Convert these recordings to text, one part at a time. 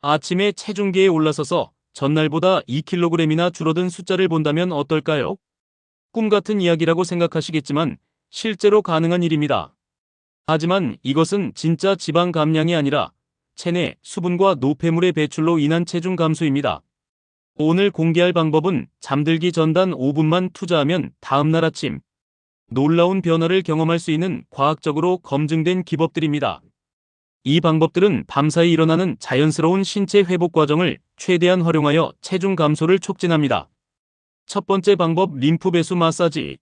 아침에 체중계에 올라서서 전날보다 2kg이나 줄어든 숫자를 본다면 어떨까요? 꿈 같은 이야기라고 생각하시겠지만 실제로 가능한 일입니다. 하지만 이것은 진짜 지방 감량이 아니라 체내 수분과 노폐물의 배출로 인한 체중 감소입니다. 오늘 공개할 방법은 잠들기 전 단 5분만 투자하면 다음날 아침 놀라운 변화를 경험할 수 있는 과학적으로 검증된 기법들입니다. 이 방법들은 밤사이 일어나는 자연스러운 신체 회복 과정을 최대한 활용하여 체중 감소를 촉진합니다. 첫 번째 방법, 림프 배수 마사지.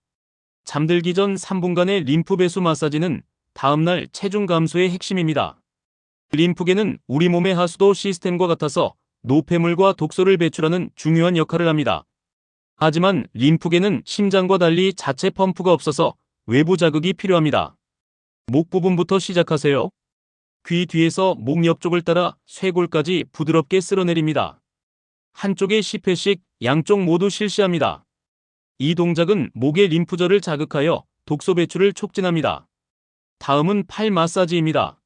잠들기 전 3분간의 림프 배수 마사지는 다음날 체중 감소의 핵심입니다. 림프계는 우리 몸의 하수도 시스템과 같아서 노폐물과 독소를 배출하는 중요한 역할을 합니다. 하지만 림프계는 심장과 달리 자체 펌프가 없어서 외부 자극이 필요합니다. 목 부분부터 시작하세요. 귀 뒤에서 목 옆쪽을 따라 쇄골까지 부드럽게 쓸어내립니다. 한쪽에 10회씩 양쪽 모두 실시합니다. 이 동작은 목의 림프절을 자극하여 독소 배출을 촉진합니다. 다음은 팔 마사지입니다.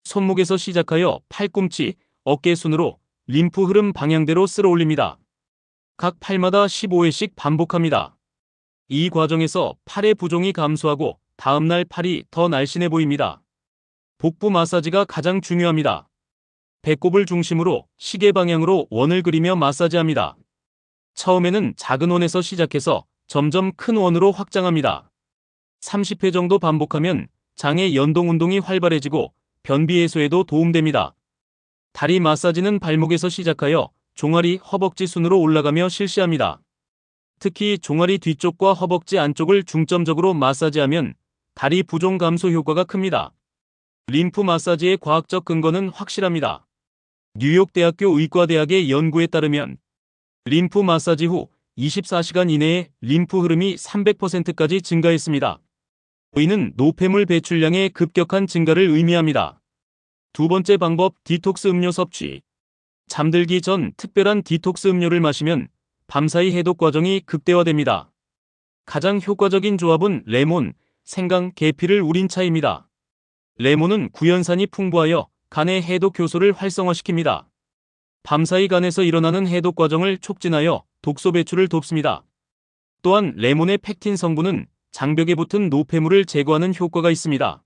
손목에서 시작하여 팔꿈치, 어깨 순으로 림프 흐름 방향대로 쓸어 올립니다. 각 팔마다 15회씩 반복합니다. 이 과정에서 팔의 부종이 감소하고 다음날 팔이 더 날씬해 보입니다. 복부 마사지가 가장 중요합니다. 배꼽을 중심으로 시계 방향으로 원을 그리며 마사지합니다. 처음에는 작은 원에서 시작해서 점점 큰 원으로 확장합니다. 30회 정도 반복하면 장의 연동 운동이 활발해지고 변비 해소에도 도움됩니다. 다리 마사지는 발목에서 시작하여 종아리, 허벅지 순으로 올라가며 실시합니다. 특히 종아리 뒤쪽과 허벅지 안쪽을 중점적으로 마사지하면 다리 부종 감소 효과가 큽니다. 림프 마사지의 과학적 근거는 확실합니다. 뉴욕대학교 의과대학의 연구에 따르면 림프 마사지 후 24시간 이내에 림프 흐름이 300%까지 증가했습니다. 이는 노폐물 배출량의 급격한 증가를 의미합니다. 두 번째 방법, 디톡스 음료 섭취. 잠들기 전 특별한 디톡스 음료를 마시면 밤사이 해독 과정이 극대화됩니다. 가장 효과적인 조합은 레몬, 생강, 계피를 우린 차입니다. 레몬은 구연산이 풍부하여 간의 해독 효소를 활성화시킵니다. 밤사이 간에서 일어나는 해독 과정을 촉진하여 독소 배출을 돕습니다. 또한 레몬의 펙틴 성분은 장벽에 붙은 노폐물을 제거하는 효과가 있습니다.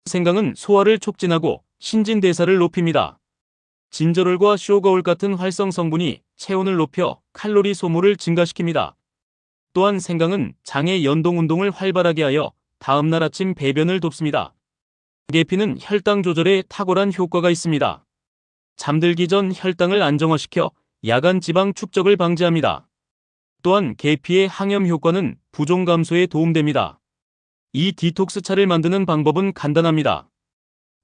생강은 소화를 촉진하고 신진대사를 높입니다. 진저롤과 쇼거올 같은 활성 성분이 체온을 높여 칼로리 소모를 증가시킵니다. 또한 생강은 장의 연동 운동을 활발하게 하여 다음날 아침 배변을 돕습니다. 계피는 혈당 조절에 탁월한 효과가 있습니다. 잠들기 전 혈당을 안정화시켜 야간 지방 축적을 방지합니다. 또한 계피의 항염 효과는 부종 감소에 도움됩니다. 이 디톡스 차를 만드는 방법은 간단합니다.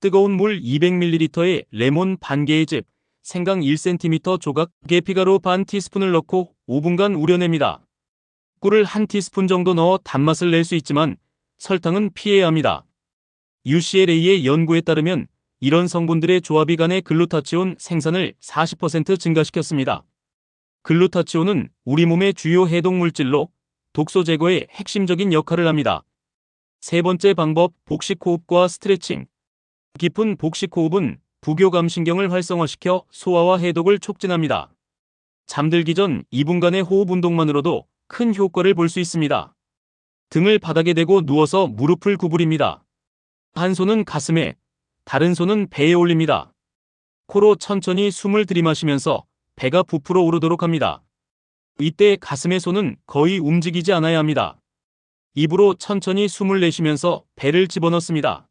뜨거운 물 200ml에 레몬 반 개의 즙, 생강 1cm 조각, 계피가루 반 티스푼을 넣고 5분간 우려냅니다. 꿀을 1티스푼 정도 넣어 단맛을 낼 수 있지만 설탕은 피해야 합니다. UCLA의 연구에 따르면 이런 성분들의 조합이 간의 글루타치온 생산을 40% 증가시켰습니다. 글루타치온은 우리 몸의 주요 해독 물질로 독소 제거에 핵심적인 역할을 합니다. 세 번째 방법, 복식 호흡과 스트레칭. 깊은 복식 호흡은 부교감신경을 활성화시켜 소화와 해독을 촉진합니다. 잠들기 전 2분간의 호흡 운동만으로도 큰 효과를 볼 수 있습니다. 등을 바닥에 대고 누워서 무릎을 구부립니다. 한 손은 가슴에, 다른 손은 배에 올립니다. 코로 천천히 숨을 들이마시면서 배가 부풀어 오르도록 합니다. 이때 가슴의 손은 거의 움직이지 않아야 합니다. 입으로 천천히 숨을 내쉬면서 배를 집어넣습니다.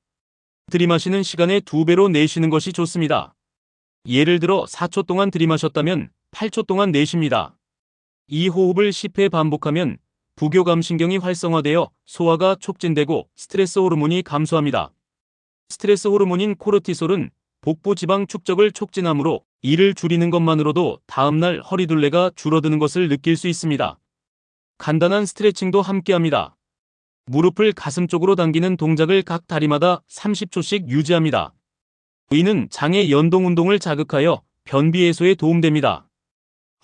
들이마시는 시간의 2배로 내쉬는 것이 좋습니다. 예를 들어 4초 동안 들이마셨다면 8초 동안 내쉽니다. 이 호흡을 10회 반복하면 부교감신경이 활성화되어 소화가 촉진되고 스트레스 호르몬이 감소합니다. 스트레스 호르몬인 코르티솔은 복부 지방 축적을 촉진하므로 이를 줄이는 것만으로도 다음날 허리둘레가 줄어드는 것을 느낄 수 있습니다. 간단한 스트레칭도 함께합니다. 무릎을 가슴 쪽으로 당기는 동작을 각 다리마다 30초씩 유지합니다. 이는 장의 연동 운동을 자극하여 변비 해소에 도움됩니다.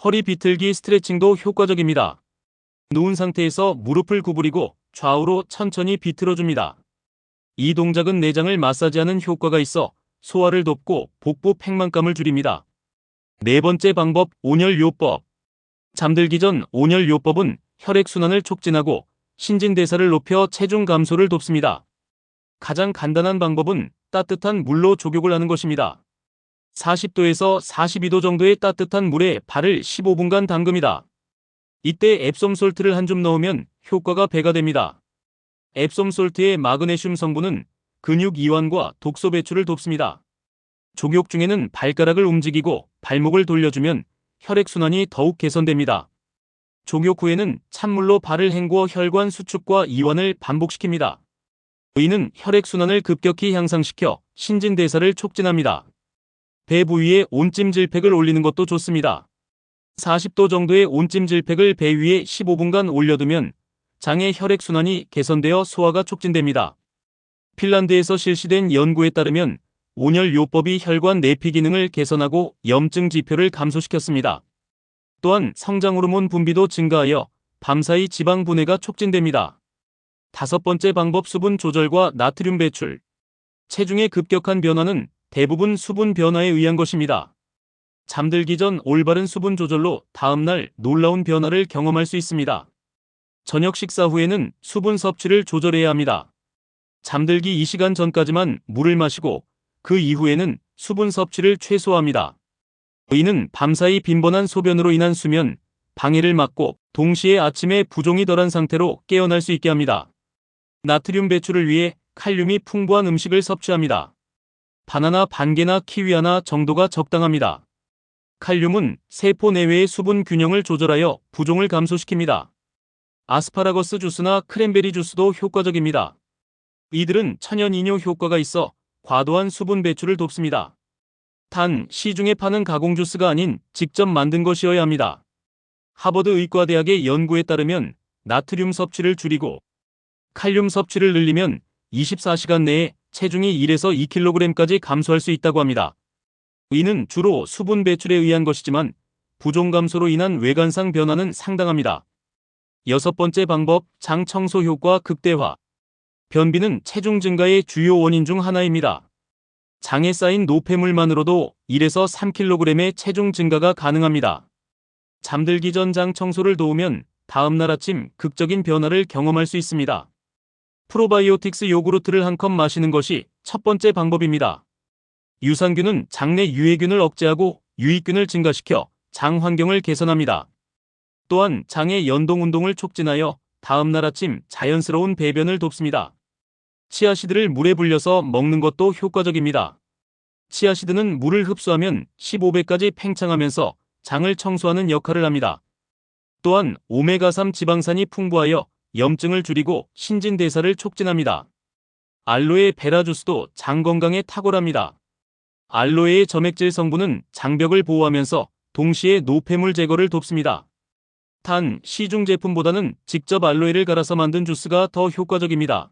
허리 비틀기 스트레칭도 효과적입니다. 누운 상태에서 무릎을 구부리고 좌우로 천천히 비틀어줍니다. 이 동작은 내장을 마사지하는 효과가 있어 소화를 돕고 복부 팽만감을 줄입니다. 네 번째 방법, 온열요법. 잠들기 전 온열요법은 혈액순환을 촉진하고 신진대사를 높여 체중 감소를 돕습니다. 가장 간단한 방법은 따뜻한 물로 족욕을 하는 것입니다. 40도에서 42도 정도의 따뜻한 물에 발을 15분간 담급니다. 이때 앱솜솔트를 한 줌 넣으면 효과가 배가 됩니다. 앱솜솔트의 마그네슘 성분은 근육 이완과 독소 배출을 돕습니다. 족욕 중에는 발가락을 움직이고 발목을 돌려주면 혈액순환이 더욱 개선됩니다. 족욕 후에는 찬물로 발을 헹구어 혈관 수축과 이완을 반복시킵니다. 이는 혈액순환을 급격히 향상시켜 신진대사를 촉진합니다. 배 부위에 온찜질팩을 올리는 것도 좋습니다. 40도 정도의 온찜질팩을 배 위에 15분간 올려두면 장의 혈액순환이 개선되어 소화가 촉진됩니다. 핀란드에서 실시된 연구에 따르면 온열요법이 혈관 내피 기능을 개선하고 염증 지표를 감소시켰습니다. 또한 성장 호르몬 분비도 증가하여 밤사이 지방 분해가 촉진됩니다. 다섯 번째 방법, 수분 조절과 나트륨 배출. 체중의 급격한 변화는 대부분 수분 변화에 의한 것입니다. 잠들기 전 올바른 수분 조절로 다음날 놀라운 변화를 경험할 수 있습니다. 저녁 식사 후에는 수분 섭취를 조절해야 합니다. 잠들기 2시간 전까지만 물을 마시고 그 이후에는 수분 섭취를 최소화합니다. 이는 밤사이 빈번한 소변으로 인한 수면 방해를 막고 동시에 아침에 부종이 덜한 상태로 깨어날 수 있게 합니다. 나트륨 배출을 위해 칼륨이 풍부한 음식을 섭취합니다. 바나나 반 개나 키위 하나 정도가 적당합니다. 칼륨은 세포 내외의 수분 균형을 조절하여 부종을 감소시킵니다. 아스파라거스 주스나 크랜베리 주스도 효과적입니다. 이들은 천연 이뇨 효과가 있어 과도한 수분 배출을 돕습니다. 단, 시중에 파는 가공 주스가 아닌 직접 만든 것이어야 합니다. 하버드 의과대학의 연구에 따르면 나트륨 섭취를 줄이고 칼륨 섭취를 늘리면 24시간 내에 체중이 1에서 2kg까지 감소할 수 있다고 합니다. 이는 주로 수분 배출에 의한 것이지만 부종 감소로 인한 외관상 변화는 상당합니다. 여섯 번째 방법, 장 청소 효과 극대화. 변비는 체중 증가의 주요 원인 중 하나입니다. 장에 쌓인 노폐물만으로도 1에서 3kg의 체중 증가가 가능합니다. 잠들기 전 장 청소를 도우면 다음날 아침 극적인 변화를 경험할 수 있습니다. 프로바이오틱스 요구르트를 한 컵 마시는 것이 첫 번째 방법입니다. 유산균은 장내 유해균을 억제하고 유익균을 증가시켜 장 환경을 개선합니다. 또한 장의 연동 운동을 촉진하여 다음날 아침 자연스러운 배변을 돕습니다. 치아시드를 물에 불려서 먹는 것도 효과적입니다. 치아시드는 물을 흡수하면 15배까지 팽창하면서 장을 청소하는 역할을 합니다. 또한 오메가3 지방산이 풍부하여 염증을 줄이고 신진대사를 촉진합니다. 알로에 베라 주스도 장 건강에 탁월합니다. 알로에의 점액질 성분은 장벽을 보호하면서 동시에 노폐물 제거를 돕습니다. 단, 시중 제품보다는 직접 알로에를 갈아서 만든 주스가 더 효과적입니다.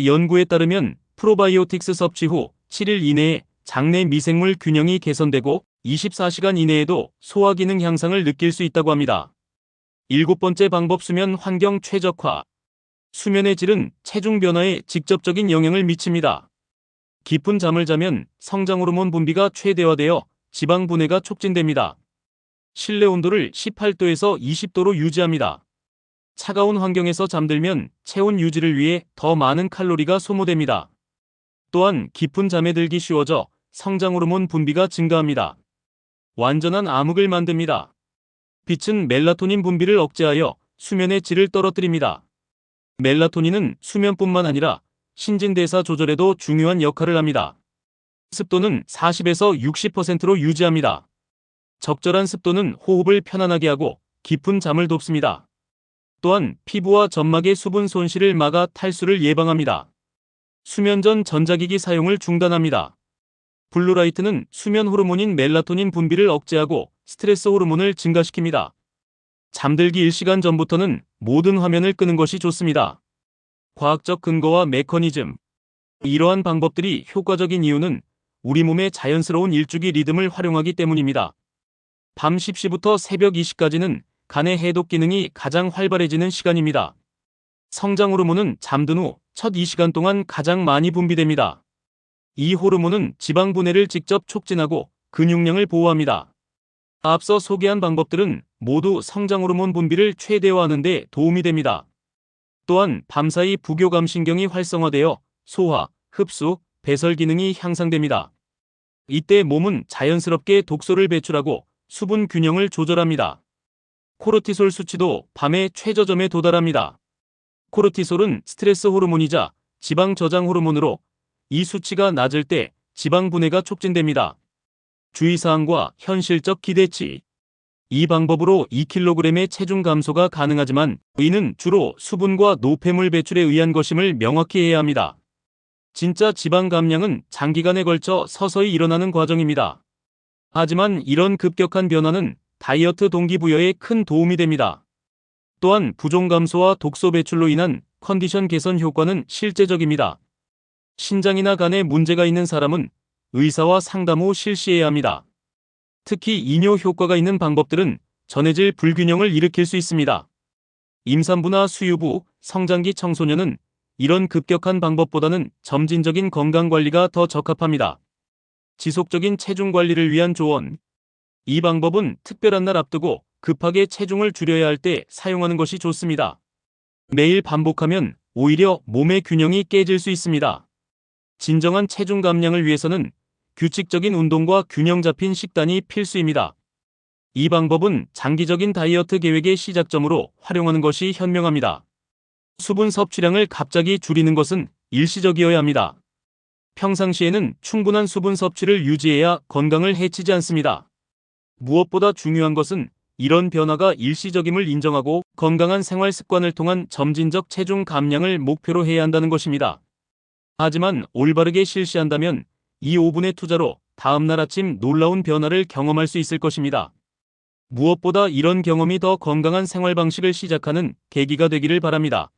연구에 따르면 프로바이오틱스 섭취 후 7일 이내에 장내 미생물 균형이 개선되고 24시간 이내에도 소화 기능 향상을 느낄 수 있다고 합니다. 일곱 번째 방법, 수면 환경 최적화. 수면의 질은 체중 변화에 직접적인 영향을 미칩니다. 깊은 잠을 자면 성장 호르몬 분비가 최대화되어 지방 분해가 촉진됩니다. 실내 온도를 18도에서 20도로 유지합니다. 차가운 환경에서 잠들면 체온 유지를 위해 더 많은 칼로리가 소모됩니다. 또한 깊은 잠에 들기 쉬워져 성장 호르몬 분비가 증가합니다. 완전한 암흑을 만듭니다. 빛은 멜라토닌 분비를 억제하여 수면의 질을 떨어뜨립니다. 멜라토닌은 수면뿐만 아니라 신진대사 조절에도 중요한 역할을 합니다. 습도는 40에서 60%로 유지합니다. 적절한 습도는 호흡을 편안하게 하고 깊은 잠을 돕습니다. 또한 피부와 점막의 수분 손실을 막아 탈수를 예방합니다. 수면 전 전자기기 사용을 중단합니다. 블루라이트는 수면 호르몬인 멜라토닌 분비를 억제하고 스트레스 호르몬을 증가시킵니다. 잠들기 1시간 전부터는 모든 화면을 끄는 것이 좋습니다. 과학적 근거와 메커니즘. 이러한 방법들이 효과적인 이유는 우리 몸의 자연스러운 일주기 리듬을 활용하기 때문입니다. 밤 10시부터 새벽 2시까지는 간의 해독 기능이 가장 활발해지는 시간입니다. 성장 호르몬은 잠든 후 첫 2시간 동안 가장 많이 분비됩니다. 이 호르몬은 지방 분해를 직접 촉진하고 근육량을 보호합니다. 앞서 소개한 방법들은 모두 성장 호르몬 분비를 최대화하는 데 도움이 됩니다. 또한 밤사이 부교감신경이 활성화되어 소화, 흡수, 배설 기능이 향상됩니다. 이때 몸은 자연스럽게 독소를 배출하고 수분 균형을 조절합니다. 코르티솔 수치도 밤의 최저점에 도달합니다. 코르티솔은 스트레스 호르몬이자 지방 저장 호르몬으로 이 수치가 낮을 때 지방 분해가 촉진됩니다. 주의사항과 현실적 기대치. 이 방법으로 2kg의 체중 감소가 가능하지만 이는 주로 수분과 노폐물 배출에 의한 것임을 명확히 해야 합니다. 진짜 지방 감량은 장기간에 걸쳐 서서히 일어나는 과정입니다. 하지만 이런 급격한 변화는 다이어트 동기부여에 큰 도움이 됩니다. 또한 부종 감소와 독소 배출로 인한 컨디션 개선 효과는 실제적입니다. 신장이나 간에 문제가 있는 사람은 의사와 상담 후 실시해야 합니다. 특히 이뇨 효과가 있는 방법들은 전해질 불균형을 일으킬 수 있습니다. 임산부나 수유부, 성장기 청소년은 이런 급격한 방법보다는 점진적인 건강관리가 더 적합합니다. 지속적인 체중 관리를 위한 조언. 이 방법은 특별한 날 앞두고 급하게 체중을 줄여야 할 때 사용하는 것이 좋습니다. 매일 반복하면 오히려 몸의 균형이 깨질 수 있습니다. 진정한 체중 감량을 위해서는 규칙적인 운동과 균형 잡힌 식단이 필수입니다. 이 방법은 장기적인 다이어트 계획의 시작점으로 활용하는 것이 현명합니다. 수분 섭취량을 갑자기 줄이는 것은 일시적이어야 합니다. 평상시에는 충분한 수분 섭취를 유지해야 건강을 해치지 않습니다. 무엇보다 중요한 것은 이런 변화가 일시적임을 인정하고 건강한 생활 습관을 통한 점진적 체중 감량을 목표로 해야 한다는 것입니다. 하지만 올바르게 실시한다면 이 5분의 투자로 다음날 아침 놀라운 변화를 경험할 수 있을 것입니다. 무엇보다 이런 경험이 더 건강한 생활 방식을 시작하는 계기가 되기를 바랍니다.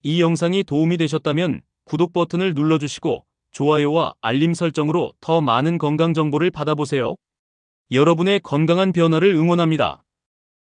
이 영상이 도움이 되셨다면 구독 버튼을 눌러주시고 좋아요와 알림 설정으로 더 많은 건강 정보를 받아보세요. 여러분의 건강한 변화를 응원합니다.